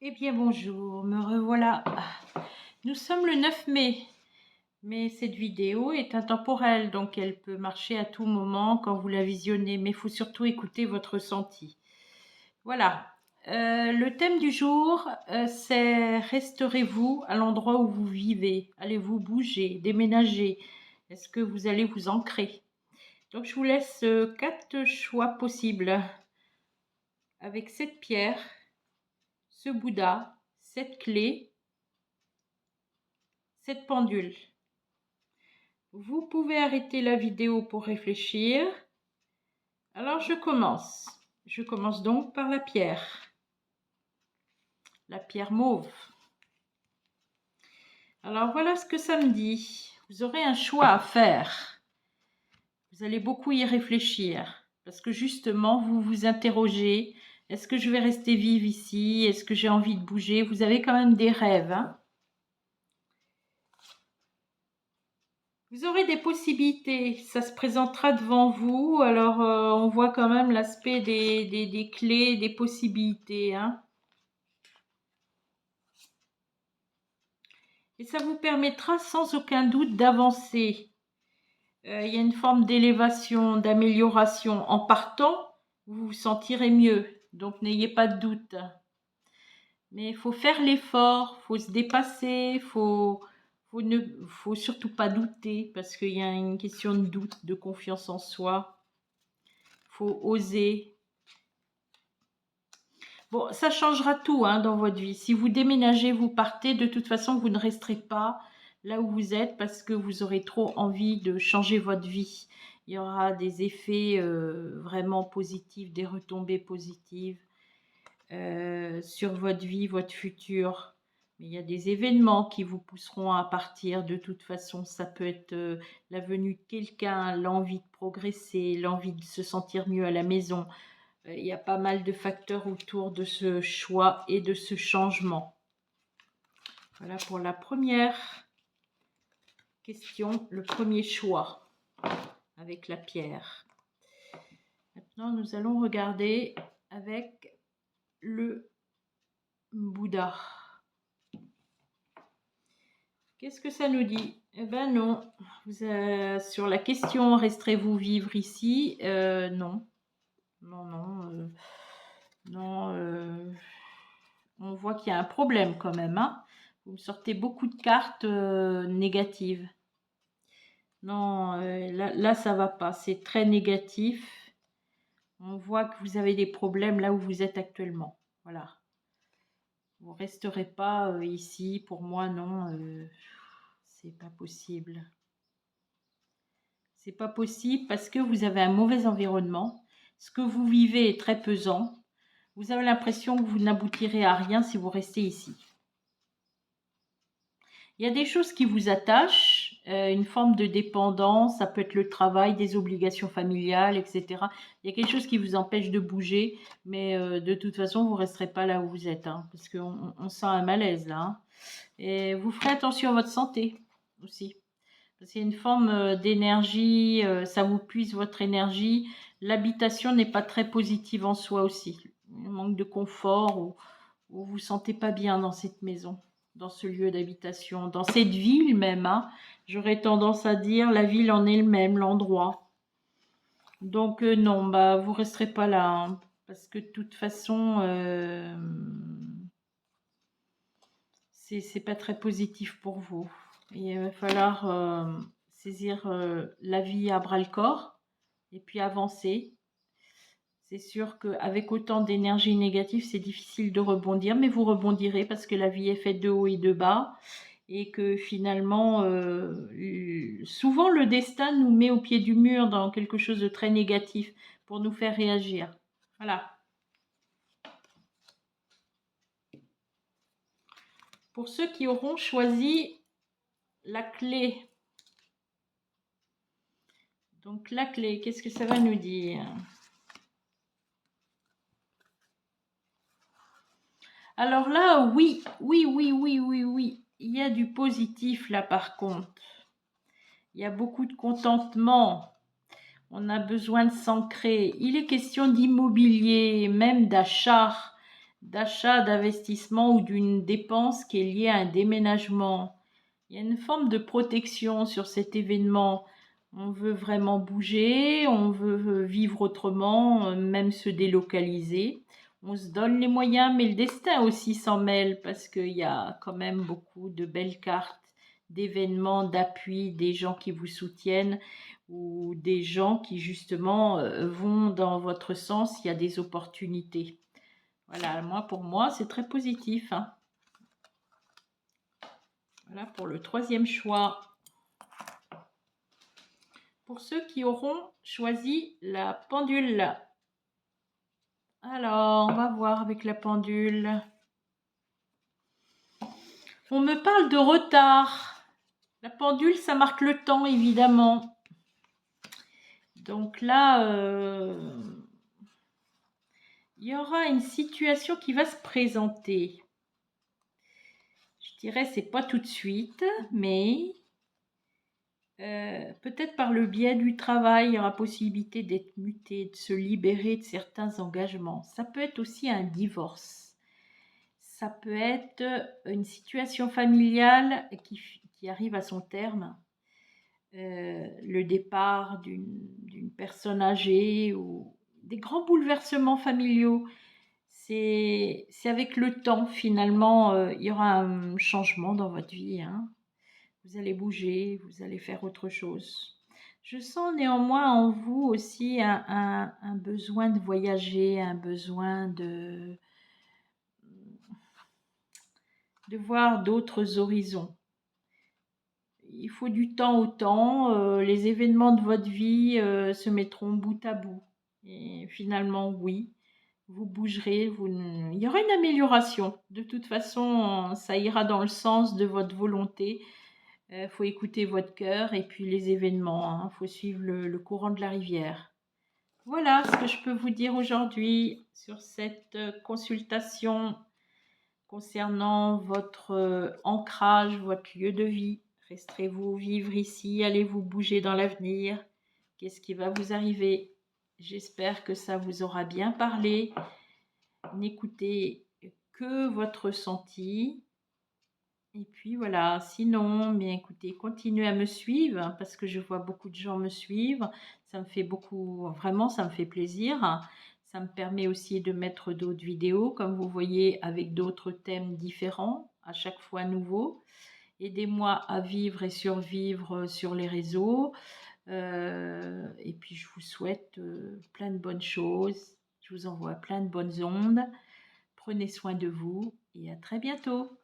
Eh bien bonjour, me revoilà. Nous sommes le 9 mai, mais cette vidéo est intemporelle, donc elle peut marcher à tout moment quand vous la visionnez, mais il faut surtout écouter votre ressenti. Voilà, le thème du jour, c'est resterez-vous à l'endroit où vous vivez? Allez-vous bouger, déménager? Est-ce que vous allez vous ancrer? Donc je vous laisse 4 choix possibles avec cette pierre, ce Bouddha, cette clé, cette pendule. Vous pouvez arrêter la vidéo pour réfléchir. Alors je commence. Je commence donc par la pierre mauve. Alors voilà ce que ça me dit. Vous aurez un choix à faire. Vous allez beaucoup y réfléchir parce que justement vous vous interrogez. Est-ce que je vais rester vive ici? Est-ce que j'ai envie de bouger? Vous avez quand même des rêves, hein? Vous aurez des possibilités, ça se présentera devant vous. Alors, on voit quand même l'aspect des clés, des possibilités, hein. Et ça vous permettra sans aucun doute d'avancer. Il y a une forme d'élévation, d'amélioration. En partant, vous vous sentirez mieux. Donc, n'ayez pas de doute. Mais il faut faire l'effort, il faut se dépasser, faut surtout pas douter parce qu'il y a une question de doute, de confiance en soi. Faut oser. Bon, ça changera tout hein, dans votre vie. Si vous déménagez, vous partez, de toute façon, vous ne resterez pas là où vous êtes parce que vous aurez trop envie de changer votre vie. Il y aura des effets vraiment positifs, des retombées positives sur votre vie, votre futur. Mais il y a des événements qui vous pousseront à partir. De toute façon, ça peut être la venue de quelqu'un, l'envie de progresser, l'envie de se sentir mieux à la maison. Il y a pas mal de facteurs autour de ce choix et de ce changement. Voilà pour la première question, le premier choix avec la pierre. Maintenant, nous allons regarder avec le Bouddha. Qu'est-ce que ça nous dit? Eh ben non. Sur la question, resterez-vous vivre ici? Non. Non. On voit qu'il y a un problème quand même. Hein. Vous me sortez beaucoup de cartes négatives. Non, là, ça va pas. C'est très négatif. On voit que vous avez des problèmes là où vous êtes actuellement. Voilà. Vous resterez pas ici. Pour moi, non. C'est pas possible. C'est pas possible parce que vous avez un mauvais environnement. Ce que vous vivez est très pesant. Vous avez l'impression que vous n'aboutirez à rien si vous restez ici. Il y a des choses qui vous attachent, une forme de dépendance, ça peut être le travail, des obligations familiales, etc. Il y a quelque chose qui vous empêche de bouger, mais de toute façon, vous ne resterez pas là où vous êtes, hein, parce qu'on sent un malaise là. Hein. Et vous ferez attention à votre santé aussi. Parce qu'il y a une forme d'énergie, ça vous puise votre énergie. L'habitation n'est pas très positive en soi aussi. Un manque de confort ou vous vous sentez pas bien dans cette maison, dans ce lieu d'habitation, dans cette ville même. Hein. J'aurais tendance à dire la ville en elle-même, l'endroit. Donc non, bah vous resterez pas là, hein, parce que de toute façon, c'est pas très positif pour vous. Il va falloir saisir la vie à bras le corps et puis avancer. C'est sûr qu'avec autant d'énergie négative, c'est difficile de rebondir, mais vous rebondirez parce que la vie est faite de haut et de bas et que finalement, souvent le destin nous met au pied du mur dans quelque chose de très négatif pour nous faire réagir. Voilà. Pour ceux qui auront choisi la clé. Donc la clé, qu'est-ce que ça va nous dire ? Alors là, oui. Il y a du positif là par contre. Il y a beaucoup de contentement. On a besoin de s'ancrer. Il est question d'immobilier, même d'achat, d'achat, d'investissement ou d'une dépense qui est liée à un déménagement. Il y a une forme de protection sur cet événement. On veut vraiment bouger, on veut vivre autrement, même se délocaliser. On se donne les moyens, mais le destin aussi s'en mêle parce qu'il y a quand même beaucoup de belles cartes, d'événements, d'appui, des gens qui vous soutiennent ou des gens qui justement vont dans votre sens. Il y a des opportunités. Voilà, pour moi, c'est très positif, hein. Voilà pour le troisième choix. Pour ceux qui auront choisi la pendule. Alors, on va voir avec la pendule. On me parle de retard. La pendule, ça marque le temps, évidemment. Donc là, il y aura une situation qui va se présenter. Je dirais, c'est pas tout de suite, mais peut-être par le biais du travail, il y aura possibilité d'être muté, de se libérer de certains engagements. Ça peut être aussi un divorce. Ça peut être une situation familiale qui arrive à son terme. Le départ d'une personne âgée ou des grands bouleversements familiaux. C'est avec le temps, finalement, il y aura un changement dans votre vie, hein. Vous allez bouger, vous allez faire autre chose. Je sens néanmoins en vous aussi un besoin de voyager, un besoin de voir d'autres horizons. Il faut du temps au temps. Les événements de votre vie se mettront bout à bout. Et finalement, oui, vous bougerez. Il y aura une amélioration. De toute façon, ça ira dans le sens de votre volonté. Faut écouter votre cœur et puis les événements, hein. Faut suivre le courant de la rivière. Voilà ce que je peux vous dire aujourd'hui sur cette consultation concernant votre ancrage, votre lieu de vie. Resterez-vous vivre ici? Allez-vous bouger dans l'avenir? Qu'est-ce qui va vous arriver? J'espère que ça vous aura bien parlé. N'écoutez que votre ressenti. Et puis voilà, sinon, bien écoutez, continuez à me suivre hein, parce que je vois beaucoup de gens me suivre. Ça me fait beaucoup, vraiment, ça me fait plaisir. Ça me permet aussi de mettre d'autres vidéos, comme vous voyez, avec d'autres thèmes différents, à chaque fois nouveaux. Aidez-moi à vivre et survivre sur les réseaux. Et puis, je vous souhaite plein de bonnes choses. Je vous envoie plein de bonnes ondes. Prenez soin de vous et à très bientôt.